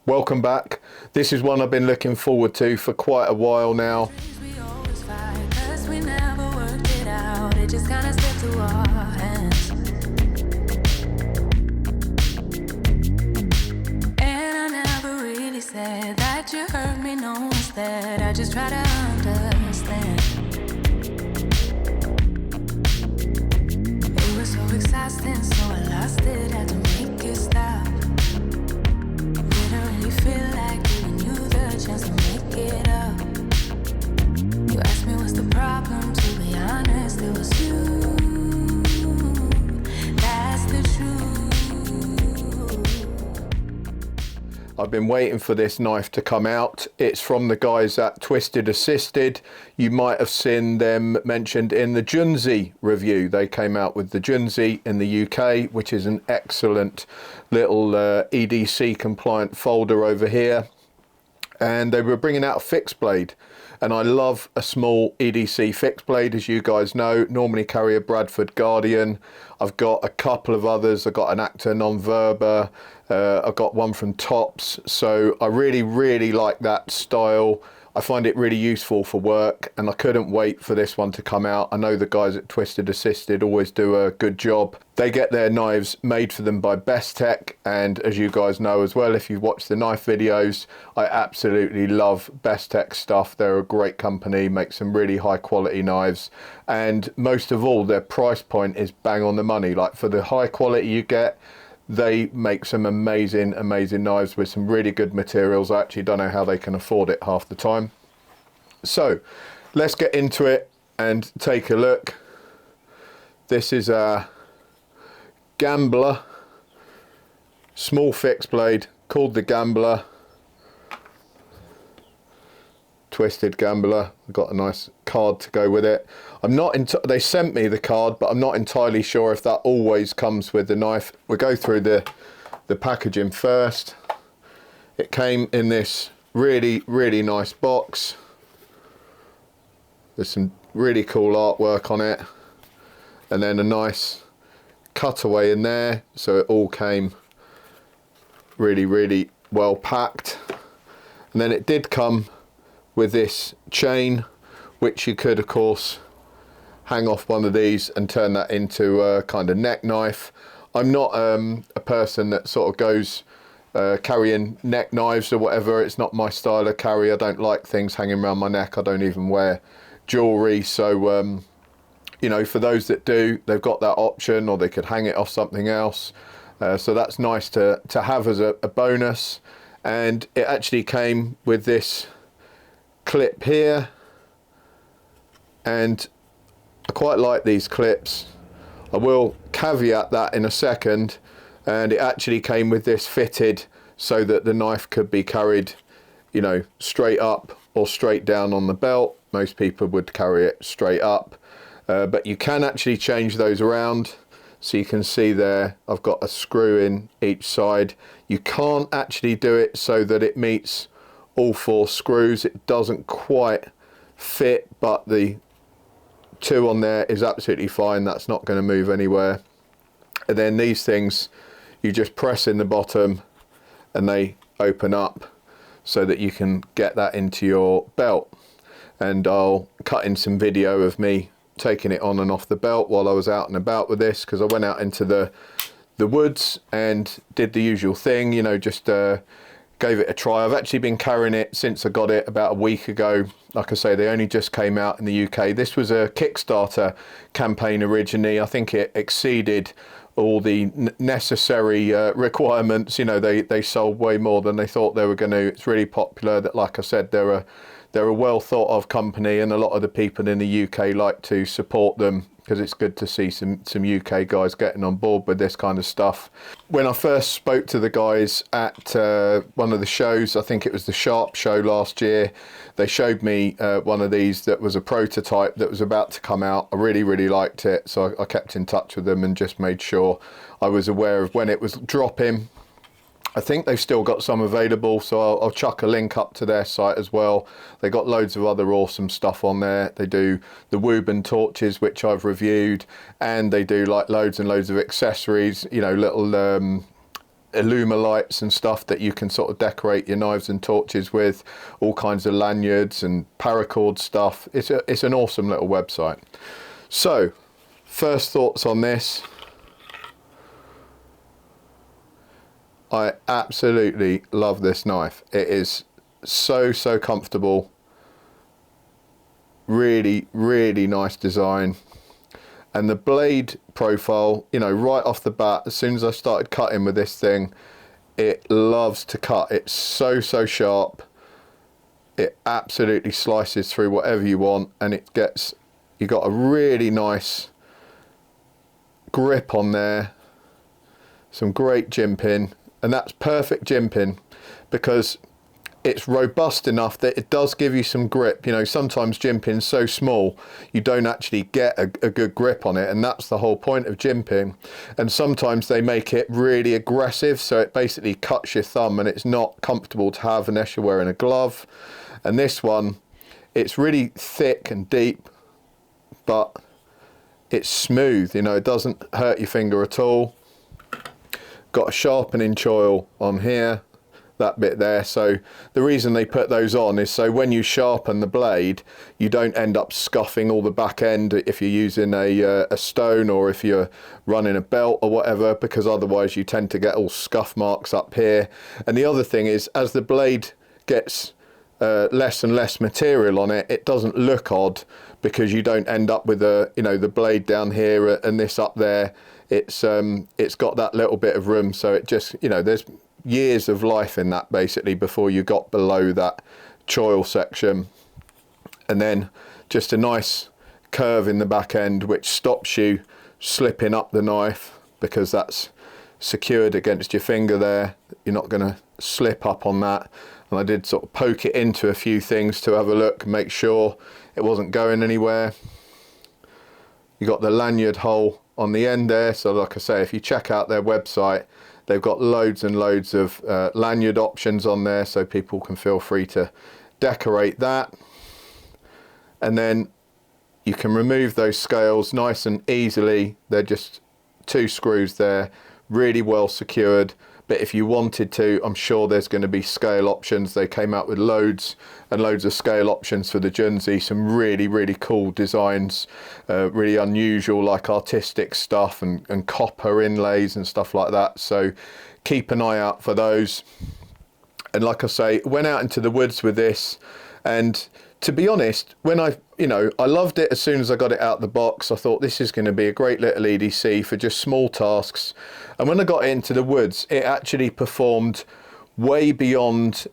Welcome back. This is one I've been looking forward to for quite a while now. Said that you hurt me, no instead. I just try to understand. It was so exhausting, so I lost it. Had to make it stop. Didn't really feel like giving you the chance to make it up. You asked me what's the problem, to be honest, it was you. That's the truth. I've been waiting for this knife to come out. It's from the guys at Twisted Assisted. You might have seen them mentioned in the Junzi review. They came out with the Junzi in the UK, which is an excellent little EDC compliant folder over here. And they were bringing out a fixed blade. And I love a small EDC fixed blade, as you guys know. Normally carry a Bradford Guardian. I've got a couple of others. I've got an Actor Non-Verba. I've got one from Tops. So I really like that style. I find it really useful for work, and I couldn't wait for this one to come out. I know the guys at Twisted Assisted always do a good job. They get their knives made for them by Bestech, and as you guys know as well, if you've watched the knife videos, I absolutely love Bestech stuff. They're a great company, make some really high quality knives, and most of all, their price point is bang on the money. Like, for the high quality you get, they make some amazing knives with some really good materials. I actually don't know how they can afford it half the time. So let's get into it and take a look. This is a Gambler small fixed blade called the Gambler. Twisted Gambler. I've got a nice card to go with it. I'm not they sent me the card, but I'm not entirely sure if that always comes with the knife. We'll go through the packaging first. It came in this really nice box. There's some really cool artwork on it, and then a nice cutaway in there, so it all came really well packed. And then it did come with this chain, which you could of course hang off one of these and turn that into a kind of neck knife. I'm not a person that sort of goes carrying neck knives or whatever. It's not my style of carry. I don't like things hanging around my neck. I don't even wear jewelry, so you know, for those that do, they've got that option, or they could hang it off something else. So that's nice to have as a bonus. And it actually came with this clip here, and I quite like these clips. I will caveat that in a second. And it actually came with this fitted so that the knife could be carried, you know, straight up or straight down on the belt. Most people would carry it straight up, but you can actually change those around. So you can see there, I've got a screw in each side. You can't actually do it so that it meets all four screws. It doesn't quite fit, but the two on there is absolutely fine. That's not going to move anywhere. And then these things, you just press in the bottom and they open up so that you can get that into your belt. And I'll cut in some video of me taking it on and off the belt while I was out and about with this, because I went out into the woods and did the usual thing, you know, just gave it a try. I've actually been carrying it since I got it about a week ago. Like I say, they only just came out in the UK. This was a Kickstarter campaign originally. I think it exceeded all the necessary requirements. You know, they sold way more than they thought they were going to. It's really popular. That, like I said, they're a well thought of company, and a lot of the people in the UK like to support them, because it's good to see some UK guys getting on board with this kind of stuff. When I first spoke to the guys at one of the shows, I think it was the Sharp show last year, they showed me one of these that was a prototype that was about to come out. I really liked it, so I kept in touch with them and just made sure I was aware of when it was dropping. I think they've still got some available, so I'll chuck a link up to their site as well. They got loads of other awesome stuff on there. They do the Woburn torches, which I've reviewed, and they do like loads and loads of accessories, you know, little Illuma lights and stuff that you can sort of decorate your knives and torches with, all kinds of lanyards and paracord stuff. It's an awesome little website. So, first thoughts on this. I absolutely love this knife. It is so comfortable. Really nice design. And the blade profile, you know, right off the bat, as soon as I started cutting with this thing, it loves to cut. It's so sharp. It absolutely slices through whatever you want, and you got a really nice grip on there. Some great jimping, and that's perfect jimping because it's robust enough that it does give you some grip. You know, sometimes jimping's so small you don't actually get a good grip on it, and that's the whole point of jimping. And sometimes they make it really aggressive, so it basically cuts your thumb and it's not comfortable to have unless you're wearing a glove. And this one, it's really thick and deep, but it's smooth, you know, it doesn't hurt your finger at all. Got a sharpening choil on here, that bit there. So the reason they put those on is so when you sharpen the blade, you don't end up scuffing all the back end if you're using a stone or if you're running a belt or whatever, because otherwise you tend to get all scuff marks up here. And the other thing is, as the blade gets less and less material on it, it doesn't look odd because you don't end up with the blade down here and this up there. It's got that little bit of room, so it just, you know, there's years of life in that basically before you got below that choil section. And then just a nice curve in the back end which stops you slipping up the knife because that's secured against your finger there. You're not going to slip up on that. And I did sort of poke it into a few things to have a look, make sure it wasn't going anywhere. You got the lanyard hole on the end there, so like I say, if you check out their website, they've got loads and loads of lanyard options on there, so people can feel free to decorate that. And then you can remove those scales nice and easily. They're just 2 screws there, really well secured. But if you wanted to, I'm sure there's going to be scale options. They came out with loads and loads of scale options for the Junzi. Some really cool designs, really unusual, like artistic stuff and copper inlays and stuff like that. So keep an eye out for those. And like I say, went out into the woods with this, and to be honest, when I loved it as soon as I got it out the box. I thought this is going to be a great little EDC for just small tasks. And when I got into the woods, it actually performed way beyond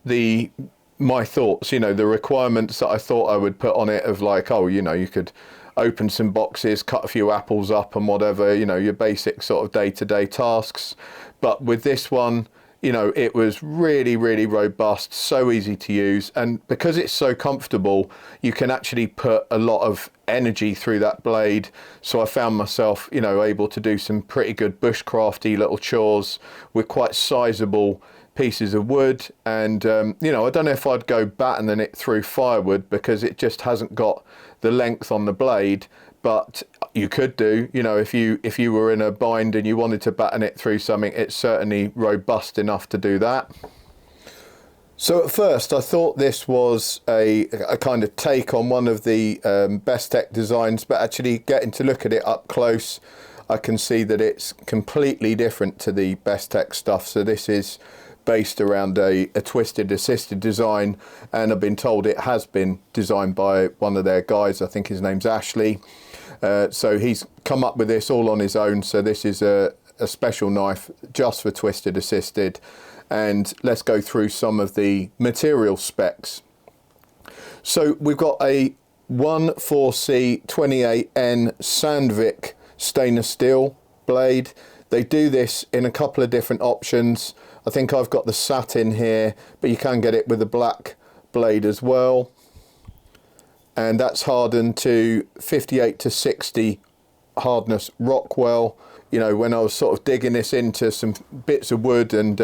my thoughts, you know, the requirements that I thought I would put on it of like, oh, you know, you could open some boxes, cut a few apples up and whatever, you know, your basic sort of day-to-day tasks. But with this one, you know, it was really robust, so easy to use, and because it's so comfortable, you can actually put a lot of energy through that blade. So I found myself, you know, able to do some pretty good bushcrafty little chores with quite sizable pieces of wood. And you know, I don't know if I'd go battening it through firewood because it just hasn't got the length on the blade. But you could do, you know, if you were in a bind and you wanted to batten it through something, it's certainly robust enough to do that. So at first I thought this was a kind of take on one of the Best Tech designs, but actually getting to look at it up close, I can see that it's completely different to the Best Tech stuff. So this is based around a twisted assisted design, and I've been told it has been designed by one of their guys. I think his name's Ashley. So he's come up with this all on his own. So this is a special knife just for twisted assisted. And let's go through some of the material specs. So we've got a 14C28N Sandvik stainless steel blade. They do this in a couple of different options. I think I've got the satin here, but you can get it with a black blade as well. And that's hardened to 58 to 60 hardness Rockwell. You know, when I was sort of digging this into some bits of wood and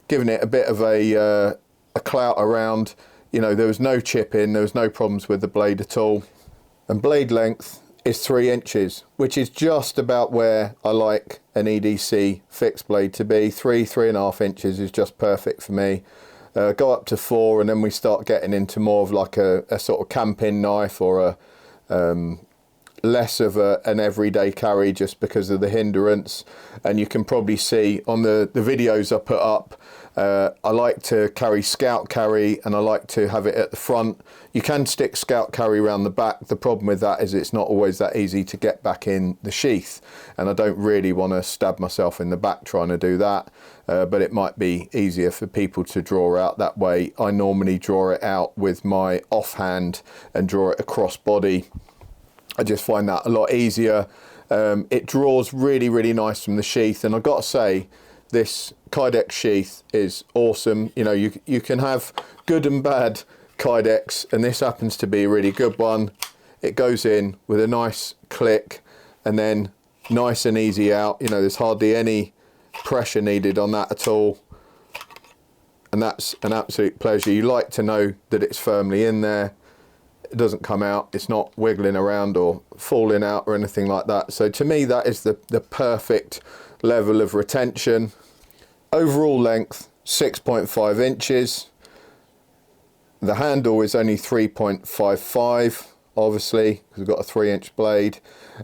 giving it a bit of a clout around, you know, there was no chipping, there was no problems with the blade at all. And blade length, is 3 inches, which is just about where I like an EDC fixed blade to be. 3.5 inches is just perfect for me. Go up to 4, and then we start getting into more of like a sort of camping knife, or a less of an everyday carry, just because of the hindrance. And you can probably see on the videos I put up, I like to carry scout carry, and I like to have it at the front. You can stick scout carry around the back. The problem with that is it's not always that easy to get back in the sheath, and I don't really want to stab myself in the back trying to do that, but it might be easier for people to draw out that way. I normally draw it out with my offhand and draw it across body. I just find that a lot easier. It draws really nice from the sheath, and I've got to say, this Kydex sheath is awesome. You know, you can have good and bad Kydex, and this happens to be a really good one. It goes in with a nice click, and then nice and easy out. You know, there's hardly any pressure needed on that at all, and that's an absolute pleasure. You like to know that it's firmly in there. It doesn't come out, it's not wiggling around or falling out or anything like that. So to me, that is the perfect level of retention. Overall length 6.5 inches. The handle is only 3.55, obviously, because we've got a 3-inch blade.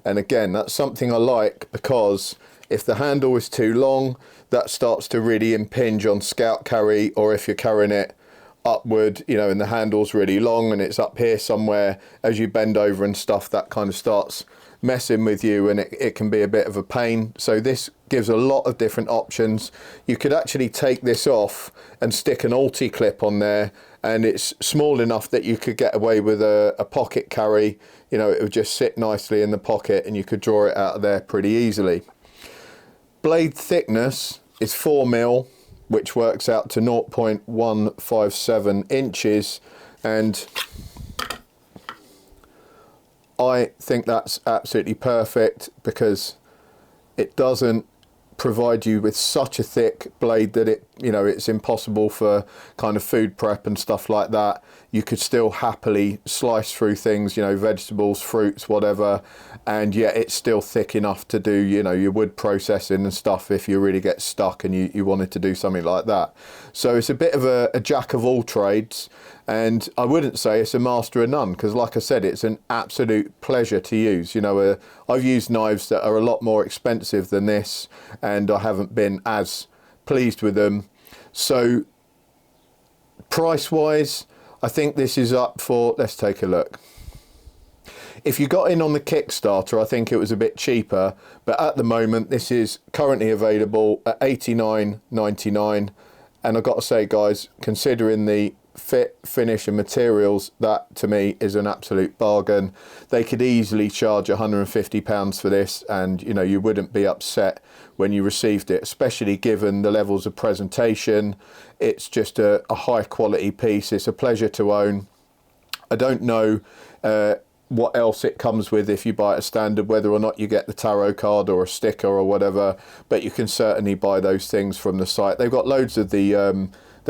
And again, that's something I like, because if the handle is too long, that starts to really impinge on scout carry, or if you're carrying it upward, you know, and the handle's really long and it's up here somewhere, as you bend over and stuff, that kind of starts messing with you, and it can be a bit of a pain. So this gives a lot of different options. You could actually take this off and stick an ulti clip on there, and it's small enough that you could get away with a pocket carry. You know, it would just sit nicely in the pocket and you could draw it out of there pretty easily. Blade thickness is 4mm, which works out to 0.157 inches, and I think that's absolutely perfect, because it doesn't provide you with such a thick blade that it's impossible for kind of food prep and stuff like that. You could still happily slice through things, vegetables, fruits, whatever, and yet it's still thick enough to do, your wood processing and stuff if you really get stuck and you wanted to do something like that. So it's a bit of a jack of all trades, and I wouldn't say it's a master of none, because like I said, it's an absolute pleasure to use. I've used knives that are a lot more expensive than this, and I haven't been as pleased with them. So price wise, I think this is up for, let's take a look. If you got in on the Kickstarter, I think it was a bit cheaper, but at the moment this is currently available at $89.99, and I've got to say, guys, considering the fit, finish and materials, that to me is an absolute bargain. They could easily charge £150 for this, and you wouldn't be upset when you received it, especially given the levels of presentation. It's just a high quality piece. It's a pleasure to own. I don't know what else it comes with if you buy it as standard, whether or not you get the tarot card or a sticker or whatever, but you can certainly buy those things from the site. They've got loads of the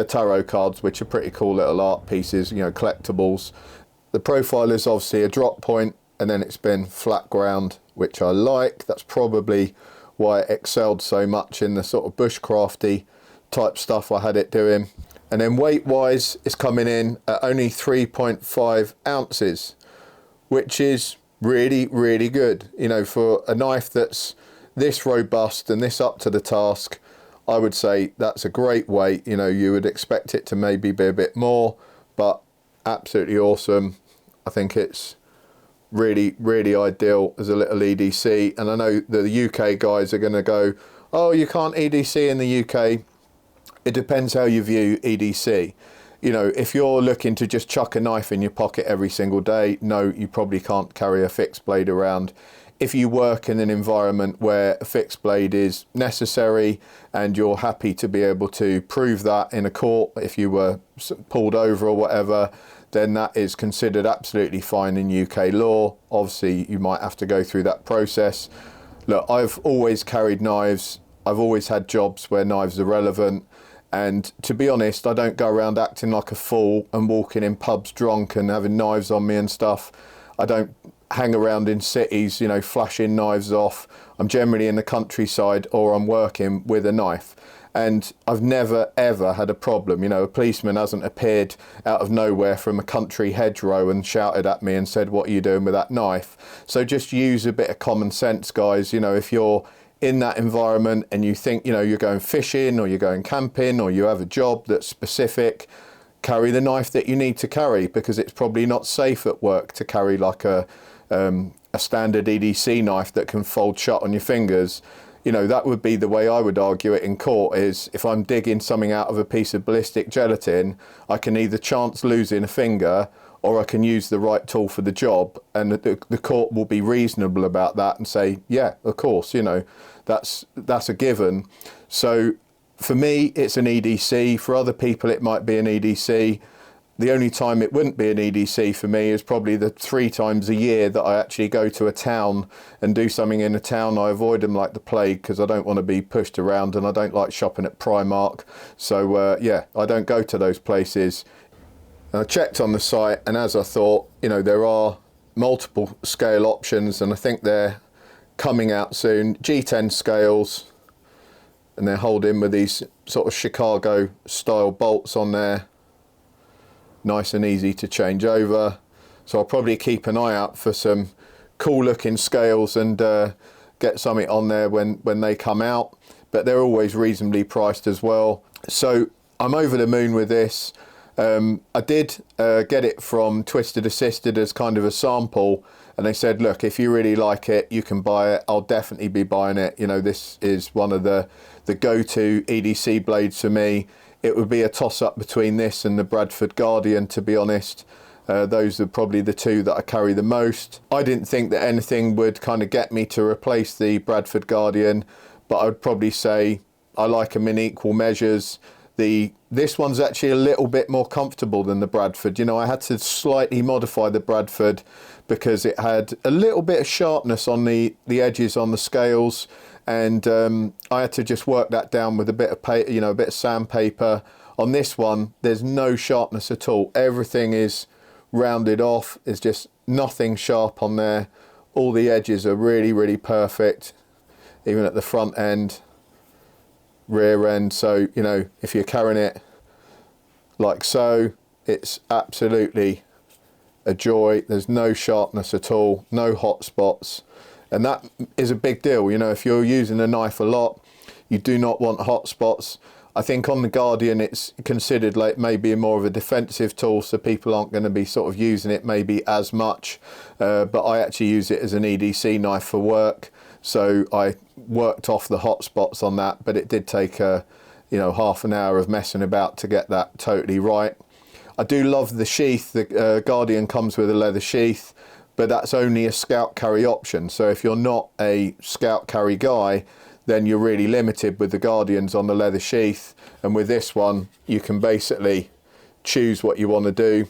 tarot cards, which are pretty cool little art pieces, collectibles. The profile is obviously a drop point, and then it's been flat ground, which I like. That's probably why it excelled so much in the sort of bushcrafty type stuff I had it doing. And then weight wise, it's coming in at only 3.5 ounces, which is really, really good. For a knife that's this robust and this up to the task, I would say that's a great weight. You would expect it to maybe be a bit more, but absolutely awesome. I think it's really, really ideal as a little EDC. And I know the UK guys are going to go, oh, you can't EDC in the UK. It depends how you view EDC. If you're looking to just chuck a knife in your pocket every single day, no, you probably can't carry a fixed blade around. If you work in an environment where a fixed blade is necessary and you're happy to be able to prove that in a court, if you were pulled over or whatever, then that is considered absolutely fine in UK law. Obviously, you might have to go through that process. Look, I've always carried knives. I've always had jobs where knives are relevant. And to be honest, I don't go around acting like a fool and walking in pubs drunk and having knives on me and stuff. I don't hang around in cities, you know, flashing knives off. I'm generally in the countryside or I'm working with a knife. And I've never, ever had a problem. You know, a policeman hasn't appeared out of nowhere from a country hedgerow and shouted at me and said, what are you doing with that knife? So just use a bit of common sense, guys. You know, if you're in that environment and you think, you know, you're going fishing or you're going camping or you have a job that's specific, carry the knife that you need to carry, because it's probably not safe at work to carry like a standard EDC knife that can fold shut on your fingers. You know, that would be the way I would argue it in court, is if I'm digging something out of a piece of ballistic gelatin, I can either chance losing a finger or I can use the right tool for the job, and the court will be reasonable about that and say, yeah, of course, you know, that's a given. So for me, it's an EDC. For other people, it might be an EDC. The only time it wouldn't be an EDC for me is probably the 3 times a year that I actually go to a town and do something in a town. I avoid them like the plague because I don't want to be pushed around, and I don't like shopping at Primark. So yeah, I don't go to those places. I checked on the site, and as I thought, you know, there are multiple scale options, and I think they're coming out soon. G10 scales, and they're holding with these sort of Chicago style bolts on there. Nice and easy to change over. So I'll probably keep an eye out for some cool looking scales and get something on there when they come out, but they're always reasonably priced as well. So I'm over the moon with this. I did get it from Twisted Assisted as kind of a sample, and they said, look, if you really like it, you can buy it. I'll definitely be buying it. You know, this is one of the go-to EDC blades for me. It would be a toss-up between this and the Bradford Guardian, to be honest. Those are probably the 2 that I carry the most. I didn't think that anything would kind of get me to replace the Bradford Guardian, but I would probably say I like them in equal measures. This one's actually a little bit more comfortable than the Bradford. You know, I had to slightly modify the Bradford because it had a little bit of sharpness on the edges on the scales, and I had to just work that down with a bit of paper, you know, a bit of sandpaper. On this one, there's no sharpness at all. Everything is rounded off. There's just nothing sharp on there. All the edges are really, really perfect, even at the front end, rear end. So, you know, if you're carrying it like so, it's absolutely a joy. There's no sharpness at all, no hot spots. And that is a big deal. You know, if you're using a knife a lot, you do not want hot spots. I think on the Guardian, it's considered like maybe more of a defensive tool, so people aren't going to be sort of using it maybe as much. But I actually use it as an EDC knife for work. So I worked off the hot spots on that, but it did take you know, half an hour of messing about to get that totally right. I do love the sheath. The Guardian comes with a leather sheath, but that's only a scout carry option. So if you're not a scout carry guy, then you're really limited with the Guardians on the leather sheath. And with this one, you can basically choose what you want to do.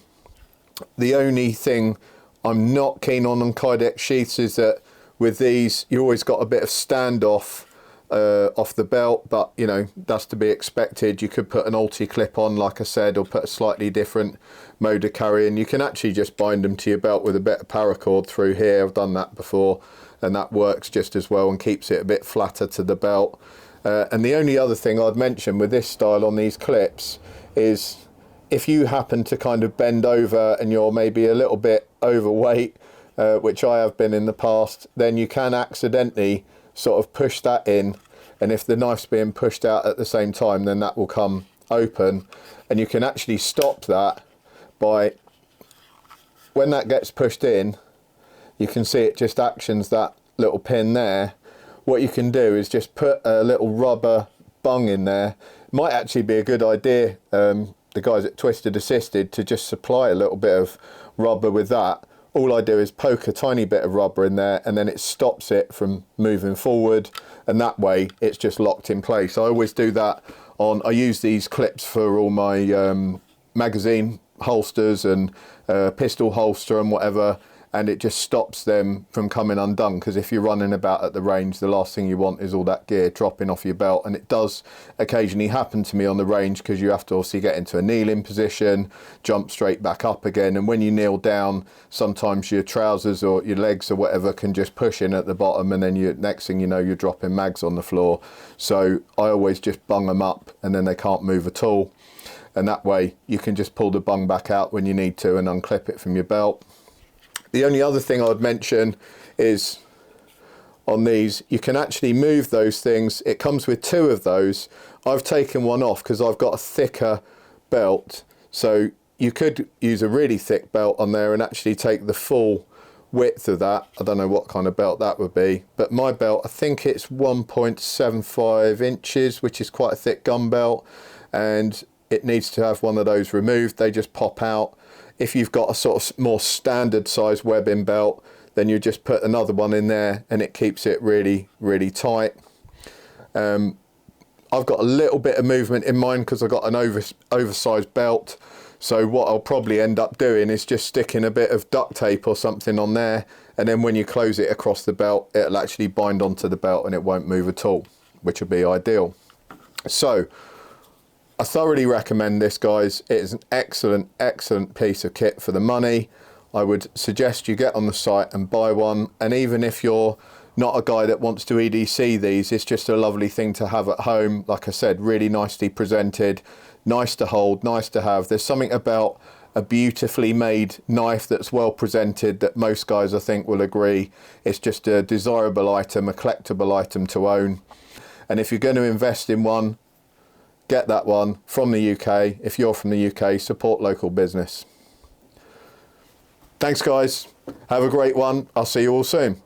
The only thing I'm not keen on Kydex sheaths is that with these, you always got a bit of standoff off the belt, but you know, that's to be expected. You could put an ulti clip on, like I said, or put a slightly different mode of carry, and you can actually just bind them to your belt with a bit of paracord through here. I've done that before, and that works just as well and keeps it a bit flatter to the belt. And the only other thing I'd mention with this style on these clips is if you happen to kind of bend over and you're maybe a little bit overweight, which I have been in the past, then you can accidentally sort of push that in, and if the knife's being pushed out at the same time, then that will come open, and you can actually stop that by, when that gets pushed in, you can see it just actions that little pin there. What you can do is just put a little rubber bung in there. It might actually be a good idea, the guys at Twisted Assisted, to just supply a little bit of rubber with that. All I do is poke a tiny bit of rubber in there, and then it stops it from moving forward, and that way it's just locked in place. I always do that on, I use these clips for all my magazine holsters and pistol holster and whatever, and it just stops them from coming undone, because if you're running about at the range, the last thing you want is all that gear dropping off your belt. And it does occasionally happen to me on the range, because you have to obviously get into a kneeling position, jump straight back up again, and when you kneel down, sometimes your trousers or your legs or whatever can just push in at the bottom, and then next thing you know, you're dropping mags on the floor. So I always just bung them up, and then they can't move at all, and that way you can just pull the bung back out when you need to and unclip it from your belt. The only other thing I would mention is on these, you can actually move those things. It comes with 2 of those. I've taken one off because I've got a thicker belt, so you could use a really thick belt on there and actually take the full width of that. I don't know what kind of belt that would be, but my belt, I think it's 1.75 inches, which is quite a thick gun belt, and it needs to have one of those removed. They just pop out. If you've got a sort of more standard size webbing belt, then you just put another one in there and it keeps it really, really tight. I've got a little bit of movement in mine because I've got an oversized belt. So what I'll probably end up doing is just sticking a bit of duct tape or something on there, and then when you close it across the belt, it'll actually bind onto the belt and it won't move at all, which would be ideal. So I thoroughly recommend this, guys. It is an excellent, excellent piece of kit for the money. I would suggest you get on the site and buy one. And even if you're not a guy that wants to EDC these, it's just a lovely thing to have at home. Like I said, really nicely presented, nice to hold, nice to have. There's something about a beautifully made knife that's well presented that most guys, I think, will agree. It's just a desirable item, a collectible item to own. And if you're going to invest in one, get that one from the UK. If you're from the UK, support local business. Thanks, guys. Have a great one. I'll see you all soon.